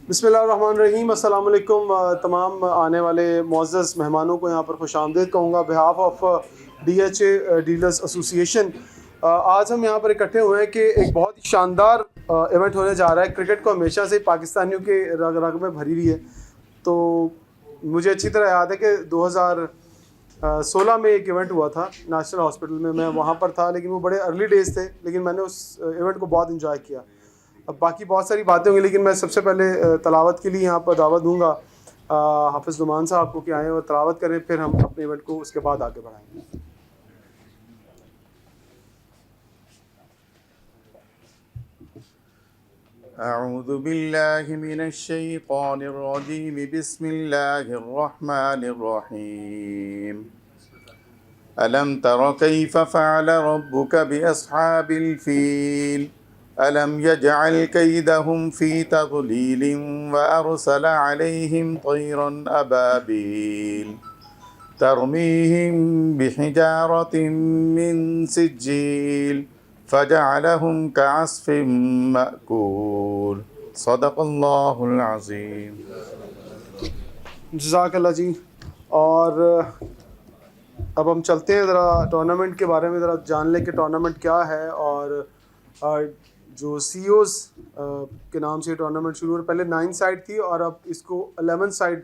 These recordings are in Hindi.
बिस्मिल्लाहिर्रहमानिर्रहीम। अस्सलाम वालेकुम। तमाम आने वाले मुअज़्ज़ज़ मेहमानों को यहाँ पर खुशामदीद कहूँगा behalf of DHA dealers association. आज हम यहाँ पर इकट्ठे हुए हैं कि एक बहुत ही शानदार इवेंट होने जा रहा है। क्रिकेट को हमेशा से पाकिस्तानियों के रग रग में भरी हुई है। तो मुझे अच्छी तरह याद है कि 2016 में एक इवेंट हुआ था नेशनल हॉस्पिटल में। मैं वहाँ पर था, लेकिन वो बड़े अर्ली डेज़ थे, लेकिन मैंने उस इवेंट को बहुत इंजॉय किया। अब बाकी बहुत सारी बातें होंगी, लेकिन मैं सबसे पहले तलावत के लिए यहाँ पर दावत दूँगा हाफिज़ नुमान साहब को कि आएँ और तलावत करें, फिर हम अपने इवेंट को उसके बाद आगे बढ़ाएंगे। अऊज़ु बिल्लाहि मिनश्शैतानिर्रजीम बिस्मिल्लाहिर्रहमानिर्रहीम। अलम तर कैफ़ फ़अल रब्बुक बिअस्हाबिल फ़ील अलम यजअल कैदहुम फ़ी तज़लीलिन व अरसल अलैहिम तयरन अबाबील तरमीहिम बिहिजारतिन मिन सिज्जील फ़जअलहुम कअस्फ़िम मअकूल। सदक़ल्लाहुल अज़ीम। जज़ाकल्लाह जी। और अब हम चलते हैं ज़रा टूर्नामेंट के बारे में ज़रा जान लें कि टूर्नामेंट क्या है। और जो CEOs के नाम से टूर्नामेंट शुरू हुआ, पहले 9 साइड थी और अब इसको 11 साइड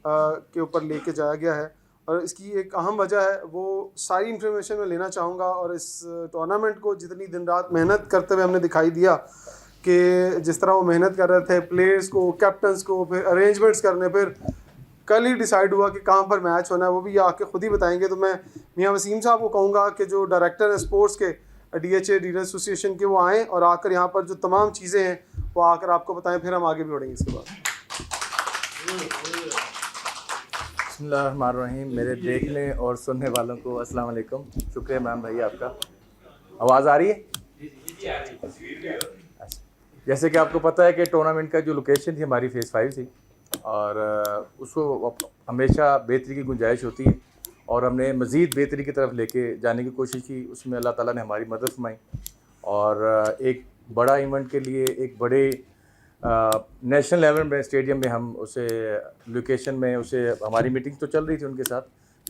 के ऊपर लेके जाया गया है। और इसकी एक अहम वजह है, वो सारी इन्फॉर्मेशन मैं लेना चाहूँगा। और इस टूर्नामेंट को जितनी दिन रात मेहनत करते हुए हमने दिखाई दिया कि जिस तरह वो मेहनत कर रहे थे, प्लेयर्स को, कैप्टन्स को, फिर अरेंजमेंट्स करने, फिर कल ही डिसाइड हुआ कि कहाँ पर मैच होना है, वो भी ये आके ख़ुद ही बताएंगे। तो मैं मियाँ वसीम साहब को कहूँगा कि जो डायरेक्टर है स्पोर्ट्स के DHA डीलर एसोसिएशन के, वो आएँ और आकर यहाँ पर जो तमाम चीज़ें हैं वो आकर आपको बताएं, फिर हम आगे भी बढ़ेंगे इसके बाद। बिस्मिल्लाहिर्रहमानिर्रहीम। मेरे देखने और सुनने वालों को अस्सलाम वालेकुम। शुक्रिया इमरान भाई आपका। आवाज़ आ रही है? जैसे कि आपको पता है कि टूर्नामेंट का जो लोकेशन थी हमारी फ़ेज़ 5 थी और उसको हमेशा बेहतरी की गुंजाइश होती है और हमने मज़ीद बेहतरी की तरफ लेके जाने की कोशिश की। उसमें अल्लाह ताला ने हमारी मदद फरमाई और एक बड़ा इवेंट के लिए एक बड़े नेशनल लेवल में स्टेडियम में हम उसे लोकेशन में उसे हमारी मीटिंग तो चल रही थी उनके साथ,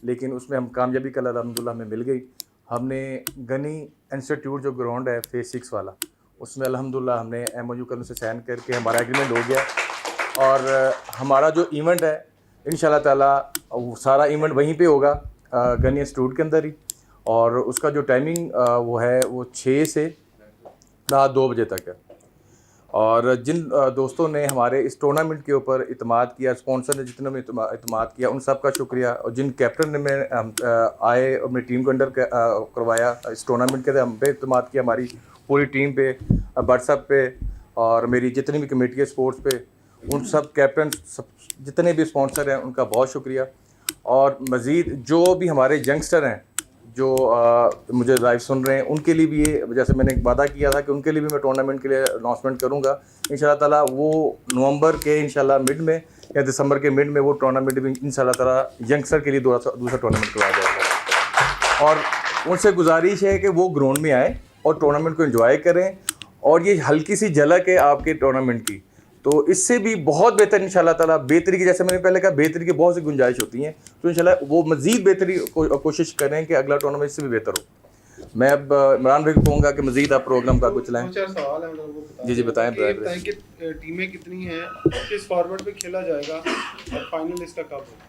लेकिन उसमें हम कामयाबी कल अल्हम्दुलिल्लाह हमें मिल गई। हमने गनी इंस्टीट्यूट जो ग्राउंड है फ़ेज़ 6 वाला, उसमें अल्हम्दुलिल्लाह हमने MOU कल से साइन करके हमारा एग्रीमेंट हो गया। और हमारा जो इवेंट है इंशाल्लाह ताला वो सारा इवेंट वहीं पे होगा गनी इंस्टीट्यूट के अंदर ही। और उसका जो टाइमिंग वो है वो 6 से रात 2 बजे तक है। और जिन दोस्तों ने हमारे इस टूर्नामेंट के ऊपर इत्माद किया, स्पॉन्सर ने जितने में इत्माद किया, उन सब का शुक्रिया। और जिन कैप्टन ने मैं आए और मेरी टीम को अंडर करवाया इस टूर्नामेंट के, हम पे इत्माद किया, हमारी पूरी टीम पे, व्हाट्सएप पे और मेरी जितनी भी कमेटी है स्पोर्ट्स पे, उन सब कैप्टन सब जितने भी स्पॉन्सर हैं उनका बहुत शुक्रिया। और मज़ीद जो भी हमारे यंगस्टर हैं जो मुझे लाइव सुन रहे हैं, उनके लिए भी ये, जैसे मैंने वादा किया था कि उनके लिए भी मैं टूर्नामेंट के लिए अनाउंसमेंट करूंगा इंशाल्लाह ताला। वो नवंबर के इंशाल्लाह मिड में या दिसंबर के मिड में वो टूर्नामेंट भी इंशाल्लाह ताला यंगस्टर के लिए दूसरा टूर्नामेंट करवाया जाएगा। और उनसे गुजारिश है कि वो ग्राउंड में आए और टूर्नामेंट को एंजॉय करें। और ये हल्की सी झलक है आपके टूर्नामेंट की, तो इससे भी बहुत बेहतर इंशाल्लाह ताला बेहतरी की, जैसे मैंने पहले कहा, बेहतरी की बहुत सी गुंजाइश होती हैं। तो इंशाल्लाह वो मज़ीद बेहतरी कोशिश करें कि अगला टूर्नामेंट इससे भी बेहतर हो। मैं अब इमरान भाई को कहूँगा कि मज़ीद आप प्रोग्राम का कुछ चलाएँ। सवाल है वो जी बताएँ। कि टीमें कितनी हैं, किस फॉर्मेट पे खेला जाएगा और फाइनल इसका कब होगा?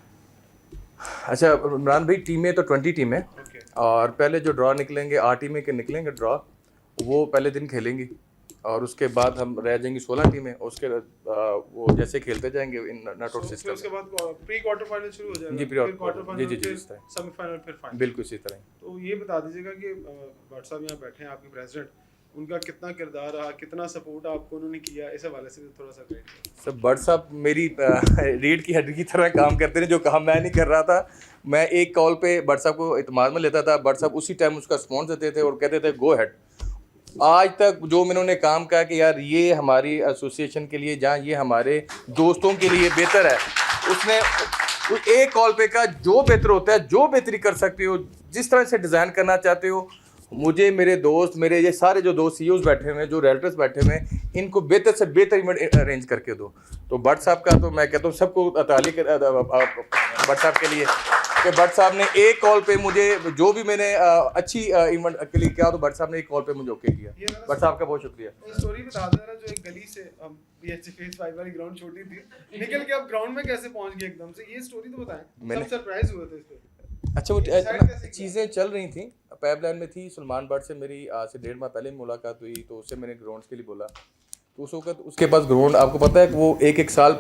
अच्छा इमरान भाई, टीमें तो 20 टीमें और पहले जो ड्रॉ निकलेंगे 8 टीमें के निकलेंगे ड्रॉ, वो पहले दिन खेलेंगी और उसके बाद हम रह जाएंगी 16 टीमें। उसके वो जैसे खेलते जाएंगे इन नॉट आउट सिस्टम। उसके बाद प्री क्वार्टर फाइनल शुरू हो जाएगा। जी प्री क्वार्टर फाइनल, जी सेमीफाइनल, फिर फाइनल, बिल्कुल इसी तरह। तो ये बता दीजिएगा कि भट्ट साहब यहाँ बैठे हैं, आपके प्रेसिडेंट, उनका कितना किरदार रहा, कितना सपोर्ट आपको उन्होंने किया, इस हवाले से थोड़ा सा गाइड करें। सब भट्ट साहब मेरी रीढ़ की हड्डी की तरह काम करते हैं। जो काम मैं नहीं कर रहा था, मैं एक कॉल पे भट्ट साहब को इत्माद में लेता था, भट्ट साहब उसी टाइम उसका रिस्पॉन्स देते थे और कहते थे गो हेड। आज तक जो मैंने काम कहा कि यार ये हमारी एसोसिएशन के लिए, जहाँ ये हमारे दोस्तों के लिए बेहतर है, उसने एक कॉल पे कहा जो बेहतर होता है, जो बेहतरी कर सकते हो, जिस तरह से डिज़ाइन करना चाहते हो। मुझे मेरे दोस्त, मेरे ये सारे जो दोस्त CEOs बैठे हुए हैं, जो डायरेक्टर्स बैठे हुए हैं, इनको बेहतर से बेहतर इवेंट अरेंज करके दो। तो भट्ट साहब का तो मैं कहता हूँ सबको ताली भट्ट साहब के लिए कि भट्ट साहब ने एक कॉल पे मुझे जो भी मैंने अच्छी इवेंट के लिए किया तो भट्ट साहब ने एक कॉल पे मुझे ओके किया। भट्ट साहब का बहुत शुक्रिया। स्टोरी बता दे रहा जो एक गली से हम बीएचए फेज 5 वाली ग्राउंड छोटी थी निकल के आप ग्राउंड में कैसे पहुंच गए एकदम से, ये स्टोरी तो बताएं। सब सरप्राइज हुए थे इस पे। अच्छा वो चीज़ें चल रही थी, पाइपलाइन में थी। सलमान भट्ट से मेरी आज से 1.5 माह पहले मुलाकात हुई तो उससे मैंने ग्राउंड्स के लिए बोला तो उस वक्त उसके पास ग्राउंड आपको पता है कि वो एक साल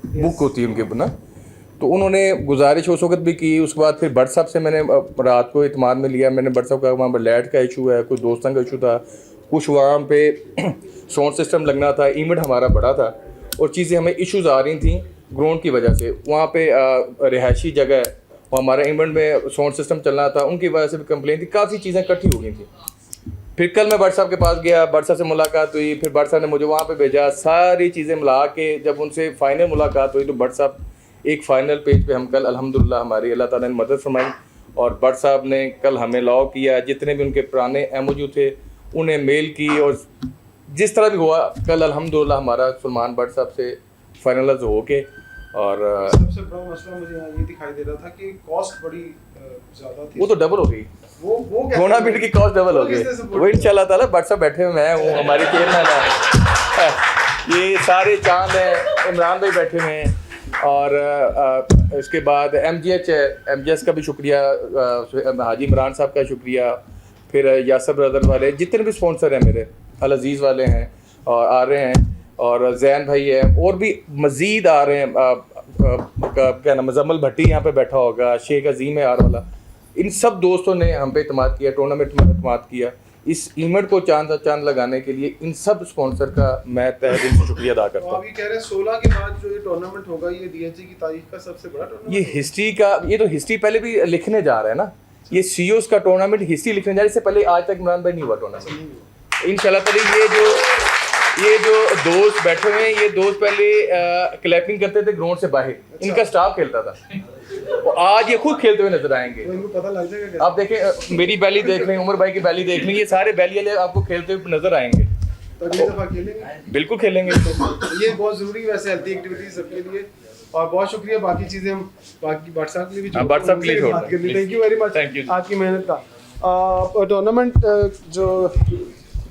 बुक होती है उनके ऊपर ना, तो उन्होंने गुजारिश उस वक्त भी की। उसके बाद फिर भट्ट साहब से मैंने रात को इत्मीनान में लिया। मैंने भट्ट साहब का वहाँ पर लाइट का इशू है, कुछ दोस्तों का इशू था, कुछ वहाँ पे साउंड सिस्टम लगना था, इवेंट हमारा बड़ा था और चीज़ें हमें इश्यूज़ आ रही थी ग्राउंड की वजह से। वहाँ पे रिहायशी जगह है और हमारा इवेंट में साउंड सिस्टम चलना था, उनकी वजह से भी कंप्लेन थी, काफ़ी चीज़ें इकट्ठी हो गई थी। फिर कल मैं भट्ट साहब के पास गया, भट्ट साहब से मुलाकात हुई, फिर भट्ट साहब ने मुझे वहाँ पे भेजा, सारी चीज़ें मिला के जब उनसे फाइनल मुलाकात हुई तो भट्ट साहब एक फ़ाइनल पेज पे हम कल अल्हम्दुलिल्लाह हमारी अल्लाह ताला ने मदद फरमाई और भट्ट साहब ने कल हमें लॉ किया। जितने भी उनके पुराने एमओयू थे उन्हें मेल की और जिस तरह भी हुआ कल अल्हम्दुलिल्लाह हमारा सलमान भट्ट साहब से फाइनलाइज हो के। और सबसे बड़ा मसला मुझे यहाँ ये दिखाई दे रहा था कि कॉस्ट बड़ी ज़्यादा थी। वो तो डबल हो गई, वो टूर्नामेंट की कॉस्ट डबल हो गई। वो इंशाल्लाह ताला भट्ट साहब बैठे हुए, मैं हूँ, हमारी चेयरमैन है, ये सारे चांद हैं, इमरान भाई बैठे हुए हैं और इसके बाद MGH है, MGH का भी शुक्रिया, हाजी इमरान साहब का शुक्रिया, फिर यासर ब्रदर वाले जितने भी स्पॉन्सर हैं मेरे, अल अजीज़ वाले हैं और आ रहे हैं और जैन भाई है और भी मज़ीद आ रहे हैं। क्या नाम, मुजम्मल भट्टी यहाँ पे बैठा होगा, शेख अजीम है आर वाला, इन सब दोस्तों ने हम पे इत्मीनान किया, टूर्नामेंट में इत्मीनान किया। इस इवेंट को चांद लगाने के लिए इन सब स्पॉन्सर का मैं तहे दिल से शुक्रिया अदा करता हूँ। आप ये कह रहे हैं 16 के बाद जो ये टूर्नामेंट होगा ये DHA की तारीख का सबसे बड़ा टूर्नामेंट, ये हिस्ट्री का, ये तो हिस्ट्री पहले भी लिखने जा रहा है ना, ये CEOs का टूर्नामेंट हिस्ट्री लिखने जा रहा है। इससे पहले आज तक इमरान भाई नहीं हुआ टूर्नामेंट इंशाल्लाह ताला। ये जो दोस्त बैठे हुए हैं, ये दोस्त पहले क्लैपिंग करते थे ग्राउंड से बाहर, इनका स्टाफ खेलता था और आज ये खुद खेलते हुए नजर आएंगे। तो इनको पता लग जाएगा। आप देखें, मेरी बैली देख लें, उमर भाई की बैली देख लें, ये सारे बैली वाले आपको खेलते हुए नजर आएंगे। तो अगली दफा खेलेंगे, बिल्कुल खेलेंगे। ये बहुत जरूरी वैसे हेल्थी एक्टिविटीज सबके लिए। और बहुत शुक्रिया, बाकी चीजें हम बाकी भट्ट साहब के लिए भी भट्ट साहब के लिए छोड़ दें। Thank you very much, thank you आपकी मेहनत का। टूर्नामेंट जो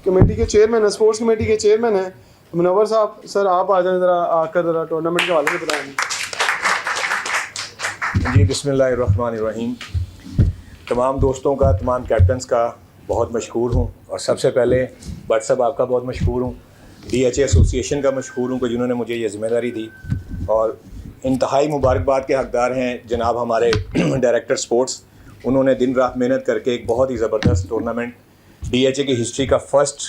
कमेटी के चेयरमैन है, स्पोर्ट्स कमेटी के चेयरमैन है मुनव्वर साहब, सर आप आ जाए ज़रा, आकर ज़रा टूर्नामेंट के हवाले से बताएंगे। जी बिस्मिल्लाहिर्रहमानिर्रहीम। तमाम दोस्तों का, तमाम कैप्टन्स का बहुत मशहूर हूँ और सबसे पहले भट्ट साहब आपका बहुत मशहूर हूँ, DHA एसोसिएशन का मशहूर हूँ कि जिन्होंने मुझे ये ज़िम्मेदारी दी और इंतहाई मुबारकबाद के हकदार हैं जनाब हमारे डायरेक्टर स्पोर्ट्स। उन्होंने दिन रात मेहनत करके एक बहुत ही ज़बरदस्त टूर्नामेंट, DHA की हिस्ट्री का फर्स्ट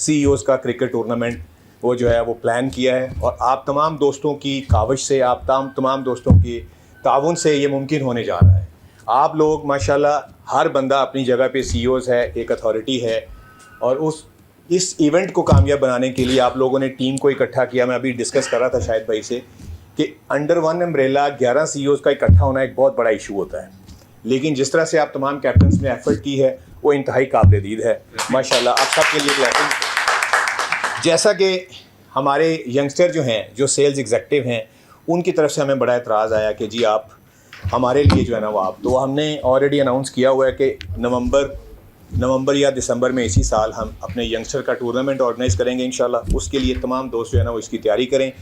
CEOs का क्रिकेट टूर्नामेंट वो जो है वो प्लान किया है और आप तमाम दोस्तों की काविश से, आप तमाम दोस्तों की ताउन से ये मुमकिन होने जा रहा है। आप लोग माशाल्लाह हर बंदा अपनी जगह पे CEOs है, एक अथॉरिटी है और इस इवेंट को कामयाब बनाने के लिए आप लोगों ने टीम को इकट्ठा किया। मैं अभी डिस्कस कर रहा था शायद भाई से कि अंडर वन अम्ब्रेला 11 CEOs का इकट्ठा होना एक बहुत बड़ा इशू होता है, लेकिन जिस तरह से आप तमाम कैप्टन्स ने एफर्ट की है वो इंतहाई काबिल-ए-दीद है माशाल्लाह। आप सब के लिए क्लैपिंग। जैसा कि हमारे यंगस्टर जो हैं, जो सेल्स एग्जेक्टिव हैं, उनकी तरफ से हमें बड़ा एतराज़ आया कि जी आप हमारे लिए जो है ना वो आप, तो हमने ऑलरेडी अनाउंस किया हुआ है कि नवंबर या दिसंबर में इसी साल हम अपने यंगस्टर का टूर्नामेंट ऑर्गेनाइज़ करेंगे इंशाल्लाह। उसके लिए तमाम दोस्त जो है ना वो इसकी तैयारी करें,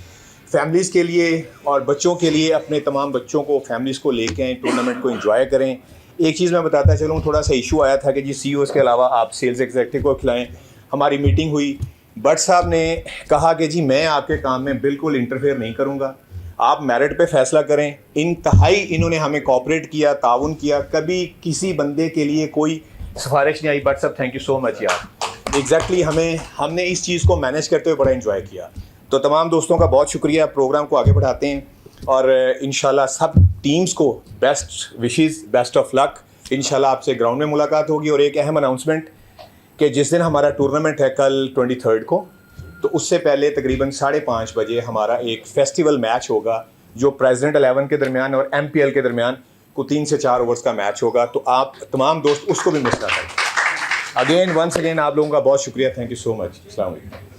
फैमिलीज़ के लिए और बच्चों के लिए, अपने तमाम बच्चों को, फैमिलीज़ को लेके आएँ, टूर्नामेंट को एंजॉय करें। एक चीज़ मैं बताता चलूँ, थोड़ा सा इशू आया था कि जी CEOs के अलावा आप सेल्स एग्जेक्टिव को खिलाएं। हमारी मीटिंग हुई, भट्ट साहब ने कहा कि जी मैं आपके काम में बिल्कुल इंटरफेयर नहीं करूँगा, आप मेरिट पे फैसला करें। इंतहाई इन्होंने हमें कोऑपरेट किया, ताउन किया, कभी किसी बंदे के लिए कोई सिफारिश नहीं आई। भट्ट साहब थैंक यू सो मच यार, एग्जैक्टली हमने इस चीज़ को मैनेज करते हुए बड़ा एंजॉय किया। तो तमाम दोस्तों का बहुत शुक्रिया, प्रोग्राम को आगे बढ़ाते हैं और इंशाल्लाह सब टीम्स को best wishes, best of luck. इंशाल्लाह आपसे ग्राउंड में मुलाकात होगी। और एक अहम अनाउंसमेंट कि जिस दिन हमारा टूर्नामेंट है कल 23 को, तो उससे पहले तकरीबन 5:30 बजे हमारा एक फेस्टिवल मैच होगा जो प्रेसिडेंट 11 के दरमियान और MPL के दरमियान को 3 से 4 ओवर्स का मैच होगा। तो आप तमाम दोस्त उसको भी मिस ना करें। वंस अगेन आप लोगों का बहुत शुक्रिया, थैंक यू सो मच। अस्सलाम वालेकुम।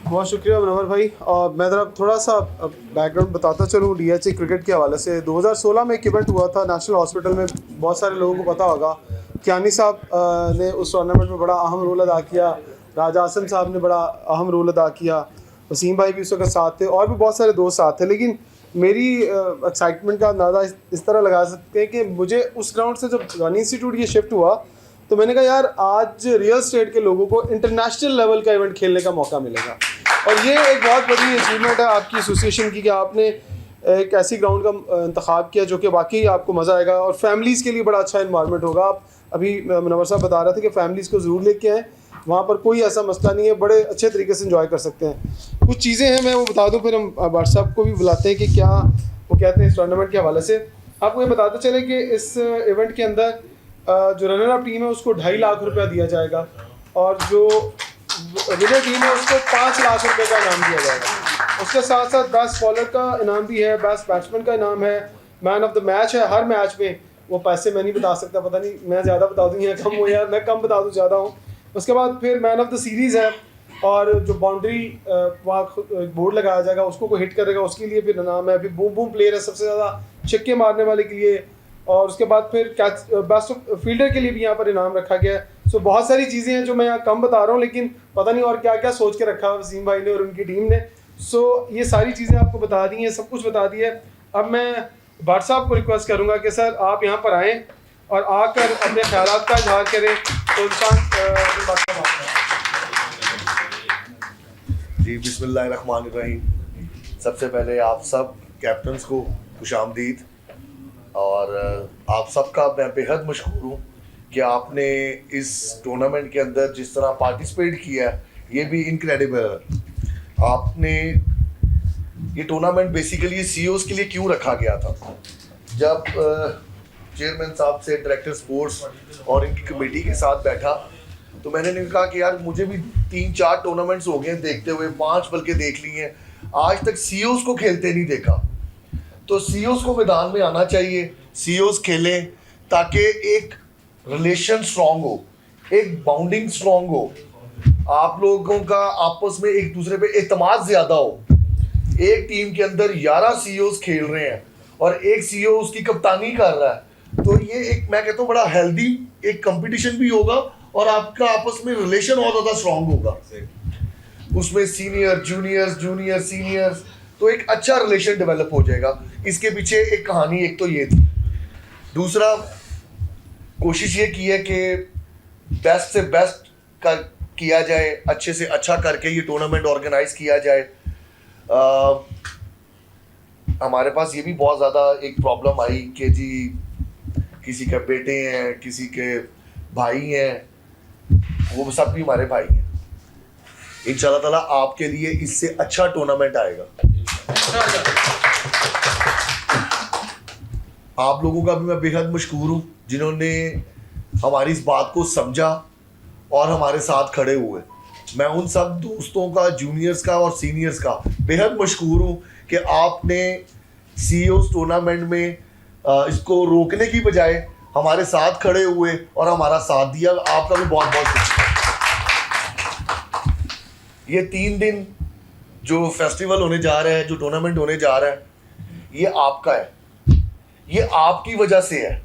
बहुत शुक्रिया मनोहर भाई। और मैं ज़रा थोड़ा सा बैकग्राउंड बताता चलूँ DHA क्रिकेट के हवाले से। 2016 में एक इवेंट हुआ था नेशनल हॉस्पिटल में, बहुत सारे लोगों को पता होगा। कियानी साहब ने उस टूर्नामेंट में बड़ा अहम रोल अदा किया, राजा आसिम साहब ने बड़ा अहम रोल अदा किया, वसीम भाई भी उस वक्त साथ थे और भी बहुत सारे दोस्त साथ थे। लेकिन मेरी एक्साइटमेंट का अंदाज़ा इस तरह लगा सकते हैं कि मुझे उस ग्राउंड से जब गानी इंस्टीट्यूट ये शिफ्ट हुआ तो मैंने कहा यार आज रियल स्टेट के लोगों को इंटरनेशनल लेवल का इवेंट खेलने का मौका मिलेगा। और ये एक बहुत बड़ी अचीवमेंट है आपकी एसोसिएशन की कि आपने एक ऐसी ग्राउंड का इंतखाब किया जो कि वाकई आपको मज़ा आएगा और फैमिलीज़ के लिए बड़ा अच्छा इन्वायरमेंट होगा। आप अभी मुनव्वर साहब बता रहे थे कि फैमिलीज़ को ज़रूर लेके आएँ, वहाँ पर कोई ऐसा मसला नहीं है, बड़े अच्छे तरीके से इंजॉय कर सकते हैं। कुछ चीज़ें हैं मैं वो बता दूँ, फिर हम व्हाट्सएप को भी बुलाते हैं कि क्या वो कहते हैं इस टूर्नामेंट के हवाले से। आपको ये बताते चले कि इस इवेंट के अंदर जो रनर अप टीम है उसको 2.5 लाख रुपया दिया जाएगा और जो विनर टीम है उसको 5 लाख रुपए का इनाम दिया जाएगा। उसके साथ साथ बेस्ट बॉलर का इनाम भी है, बेस्ट बैट्समैन का इनाम है, मैन ऑफ द मैच है। हर मैच में वो पैसे मैं नहीं बता सकता, पता नहीं मैं ज़्यादा बता दूँ या कम हो, या मैं कम बता दूँ ज़्यादा हूँ। उसके बाद फिर मैन ऑफ द सीरीज़ है और जो बाउंड्री वहाँ बोर्ड लगाया जाएगा उसको कोई हिट करेगा उसके लिए फिर इनाम है। फिर बूम बूम प्लेयर है सबसे ज़्यादा छक्के मारने वाले के लिए, और उसके बाद फिर कैच बेस्ट फील्डर के लिए भी यहाँ पर इनाम रखा गया है। सो बहुत सारी चीज़ें हैं जो मैं यहाँ कम बता रहा हूँ, लेकिन पता नहीं और क्या क्या सोच के रखा है वसीम भाई ने और उनकी टीम ने। सो ये सारी चीज़ें आपको बता दी हैं, सब कुछ बता दिया है। अब मैं भट्ट साहब को रिक्वेस्ट करूँगा कि सर आप यहाँ पर आएँ और आकर अपने ख्यालात का इजहार करें। तो इंसान जी बिस्मिल्लाहिर्रहमानिर्रहीम। सबसे पहले आप सब कैप्टन्स को खुशामदीद और आप सबका मैं बेहद मशहूर हूँ कि आपने इस टूर्नामेंट के अंदर जिस तरह पार्टिसिपेट किया है ये भी इनक्रेडिबल है। आपने ये टूर्नामेंट बेसिकली CEOs के लिए क्यों रखा गया था? जब चेयरमैन साहब से डायरेक्टर स्पोर्ट्स और इनकी कमेटी के साथ बैठा तो मैंने कहा कि यार मुझे भी 3-4 टूर्नामेंट्स हो गए हैं देखते हुए, 5 बल्कि देख लिए हैं, आज तक CEOs को खेलते नहीं देखा। तो CEOs को मैदान में आना चाहिए, CEOs खेलें ताकि एक रिलेशन स्ट्रॉन्ग हो, एक बाउंडिंग स्ट्रॉन्ग हो, आप लोगों का आपस में एक दूसरे पे एतमाद ज़्यादा हो। एक टीम के अंदर 11 CEOs खेल रहे हैं और एक CEO उसकी कप्तानी कर रहा है, तो ये एक मैं कहता हूँ बड़ा हेल्दी एक कंपटीशन भी होगा और आपका आपस में रिलेशन और ज़्यादा स्ट्रॉन्ग होगा। उसमें सीनियर जूनियर्स, जूनियर सीनियर्स, तो एक अच्छा रिलेशन डेवलप हो जाएगा। इसके पीछे एक कहानी एक तो ये थी। दूसरा, कोशिश ये की है कि बेस्ट से बेस्ट किया जाए, अच्छे से अच्छा करके ये टूर्नामेंट ऑर्गेनाइज किया जाए। हमारे पास ये भी बहुत ज़्यादा एक प्रॉब्लम आई कि जी किसी के बेटे हैं, किसी के भाई हैं, वो सब भी हमारे भाई हैं। इंशाल्लाह ताला आपके लिए इससे अच्छा टूर्नामेंट आएगा। आप लोगों का भी मैं बेहद मशकूर हूँ जिन्होंने हमारी इस बात को समझा और हमारे साथ खड़े हुए। मैं उन सब दोस्तों का, जूनियर्स का और सीनियर्स का बेहद मशकूर हूँ कि आपने CEOs टूर्नामेंट में इसको रोकने की बजाय हमारे साथ खड़े हुए और हमारा साथ दिया। आपका भी बहुत बहुत शुक्रिया। ये 3 दिन जो फेस्टिवल होने जा रहा है, जो टूर्नामेंट होने जा रहा है, ये आपका है, ये आपकी वजह से है।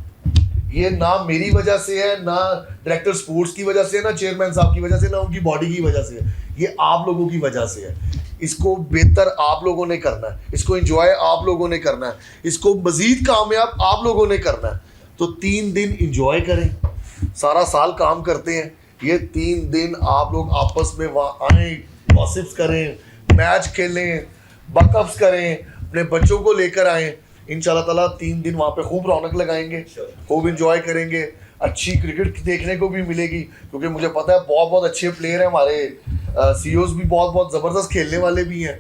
ये ना मेरी वजह से है, ना डायरेक्टर स्पोर्ट्स की वजह से है, ना चेयरमैन साहब की वजह से, ना उनकी बॉडी की वजह से है। ये आप लोगों की वजह से है। इसको बेहतर आप लोगों ने करना है, इसको एंजॉय आप लोगों ने करना है, इसको मज़ीद कामयाब आप लोगों ने करना है। तो 3 दिन एंजॉय करें। सारा साल काम करते हैं, ये 3 दिन आप लोग आपस में वहाँ आएँ, गॉसिप्स करें, मैच खेलें, बकअप्स करें, अपने बच्चों को लेकर आएँ। इंशाल्लाह ताला 3 दिन वहाँ पे खूब रौनक लगाएंगे, खूब एंजॉय करेंगे, अच्छी क्रिकेट देखने को भी मिलेगी क्योंकि मुझे पता है बहुत बहुत अच्छे प्लेयर हैं हमारे। CEOs भी बहुत बहुत ज़बरदस्त खेलने वाले भी हैं।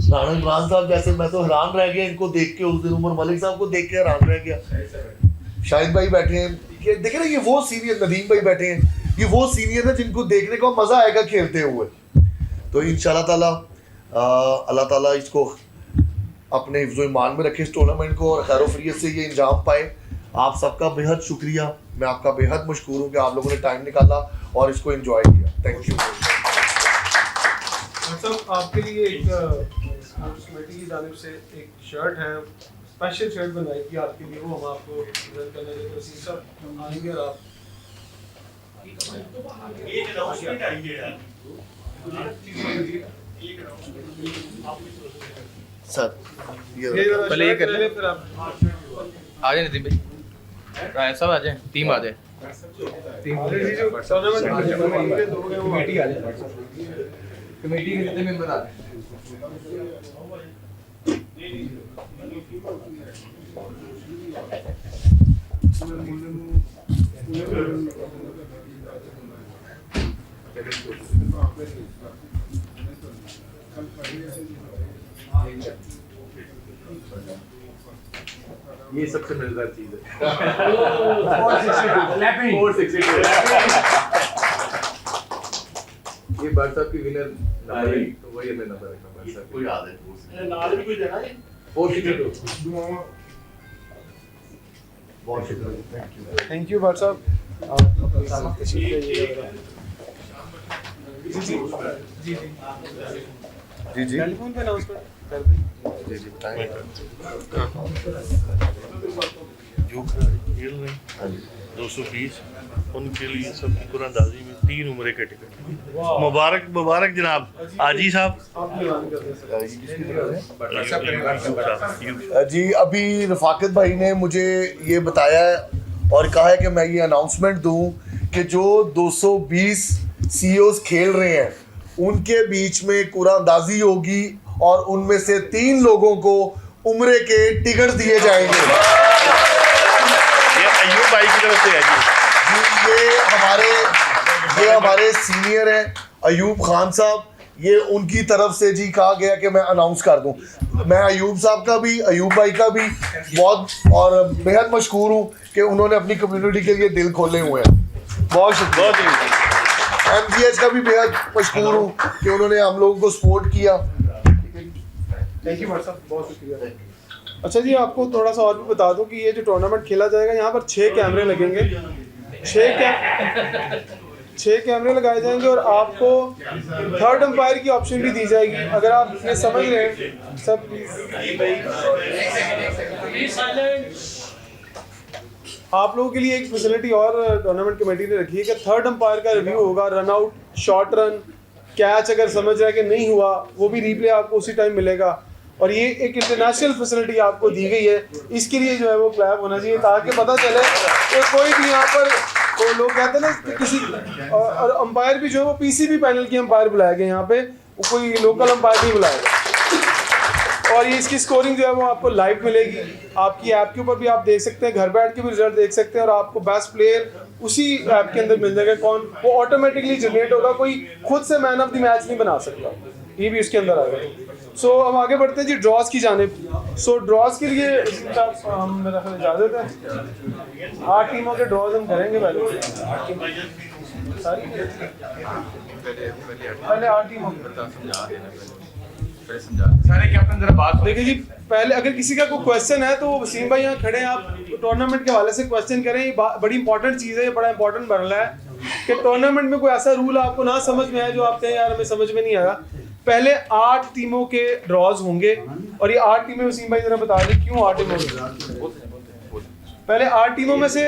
राणा इमरान साहब जैसे, मैं तो हैरान रह गया इनको देख के, उस दिन उमर मलिक साहब को देख के हैरान रह गया। शाहिद भाई बैठे हैं, ये देखे ना, ये वो सीनियर, नदीम भाई बैठे हैं, ये वो सीनियर है जिनको देखने को मज़ा आएगा खेलते हुए। तो इंशाल्लाह ताला अल्लाह ताला इसको अपने हिफ्ज़ो ईमान में रखे इस टूर्नामेंट को और खैर वफरियत से ये इंजाम पाए। आप सबका बेहद शुक्रिया, मैं आपका बेहद मशकूर हूँ कि आप लोगों ने टाइम निकाला और इसको एंजॉय किया। Thank you. साहब आपके लिए एक स्पोर्ट्स कमेटी की जानिब से एक शर्ट है, स्पेशल शर्ट बनाई थी आपके लिए, वो हम आपको प्रेजेंट करने देते हैं। वसीम साहब आएंगे और आप सर ये जरा पहले ये शर्ट कर ले ले। लें, फिर आप आ जाए नितिन भाई, सब आ जाए, टीम आ जाए। ये जो टूर्नामेंट के दो गए वो कमेटी आ जाए, कमेटी के जितने मेंबर आ जाए। ये सबसे मजेदार चीज है। 462 ये बार साहब की विनर नंबर है, तो वही हमें नंबर रखना बार साहब कोई याद है नाल भी कोई देना है 462। बहुत शुक्रिया, थैंक यू। थैंक यू भाट साहब, आप अपनी तशरीफ लाइएगा। जी जी जी जी जी टेलीफोन पे अनाउंसमेंट कर दें। जी जी बताएं। जो खेल रहे हैं 220 उनके लिए सबकी कुरानदाजी में 3 उम्र के टिकट। मुबारक मुबारक जनाब आजी साहब। आप ऐलान कर दें सर। जी अभी रफाकत भाई ने मुझे ये बताया है और कहा है कि मैं ये अनाउंसमेंट दूं कि जो 220 सीईओज खेल रहे हैं उनके बीच में कुरानदाजी होगी और उनमें से 3 लोगों को उम्रे के टिकट दिए जाएंगे। ये अय्यूब भाई की तरफ से है जी। जी ये हमारे सीनियर हैं अयूब खान साहब, ये उनकी तरफ से जी कहा गया कि मैं अनाउंस कर दूं। मैं अयूब साहब का भी, अयूब भाई का भी बहुत और बेहद मशहूर हूं कि उन्होंने अपनी कम्युनिटी के लिए दिल खोले हुए हैं। बहुत शुक्रिया। MGH का भी बेहद मशहूर हूं कि उन्होंने हम लोगों को सपोर्ट किया। थैंक यू भाट साहब, बहुत शुक्रिया। अच्छा जी, आपको थोड़ा सा और भी बता दूं कि ये जो टूर्नामेंट खेला जाएगा यहाँ पर 6 कैमरे लगेंगे, 6 कैमरे लगाए जाएंगे और आपको थर्ड अंपायर की ऑप्शन भी दी जाएगी। अगर आप ये समझ रहे हैं सब, आप लोगों के लिए एक फैसिलिटी और टूर्नामेंट कमेटी ने रखी है कि थर्ड अंपायर का रिव्यू होगा, run out, short run, catch अगर समझ रहा है कि नहीं हुआ वो भी रिप्ले आपको उसी टाइम मिलेगा। और ये एक इंटरनेशनल फैसिलिटी आपको दी गई है, इसके लिए जो है वो क्लैप होना चाहिए ताकि पता चले कि कोई भी यहाँ पर तो लोग कहते हैं ना कि किसी और अंपायर भी जो है वो PCB पैनल की अंपायर बुलाया गया, यहाँ पे कोई लोकल अंपायर नहीं बुलाएगा। और ये इसकी स्कोरिंग जो है वो आपको लाइव मिलेगी, आपकी ऐप के ऊपर भी आप देख सकते हैं, घर बैठ के भी रिजल्ट देख सकते हैं और आपको बेस्ट प्लेयर उसी ऐप के अंदर मिल जाएगा। कौन वो ऑटोमेटिकली जनरेट होगा, कोई खुद से मैन ऑफ द मैच नहीं बना सकता, ये भी उसके अंदर आएगा। सो हम आगे बढ़ते हैं जी ड्रॉज की जानिब। सो ड्रॉज के लिए हम मेरा ख्याल इजाज़त है, 8 टीमों के ड्रॉज हम करेंगे पहले 8 टीमों सारे कैप्टन जरा बात देखिए जी, पहले अगर किसी का कोई क्वेश्चन है तो वसीम भाई यहाँ खड़े हैं, आप टूर्नामेंट के हवाले से क्वेश्चन करें। ये बड़ी इंपॉर्टेंट चीज़ है, ये बड़ा इंपॉर्टेंट मरला है कि टूर्नामेंट में कोई ऐसा रूल आपको ना समझ में आए जो आप कहें यार हमें समझ में नहीं आया। पहले 8 टीमों के ड्रॉज होंगे और ये 8 टीमें वसीम भाई जरा बता दें क्यों 8 टीमों के। पहले 8 टीमों में से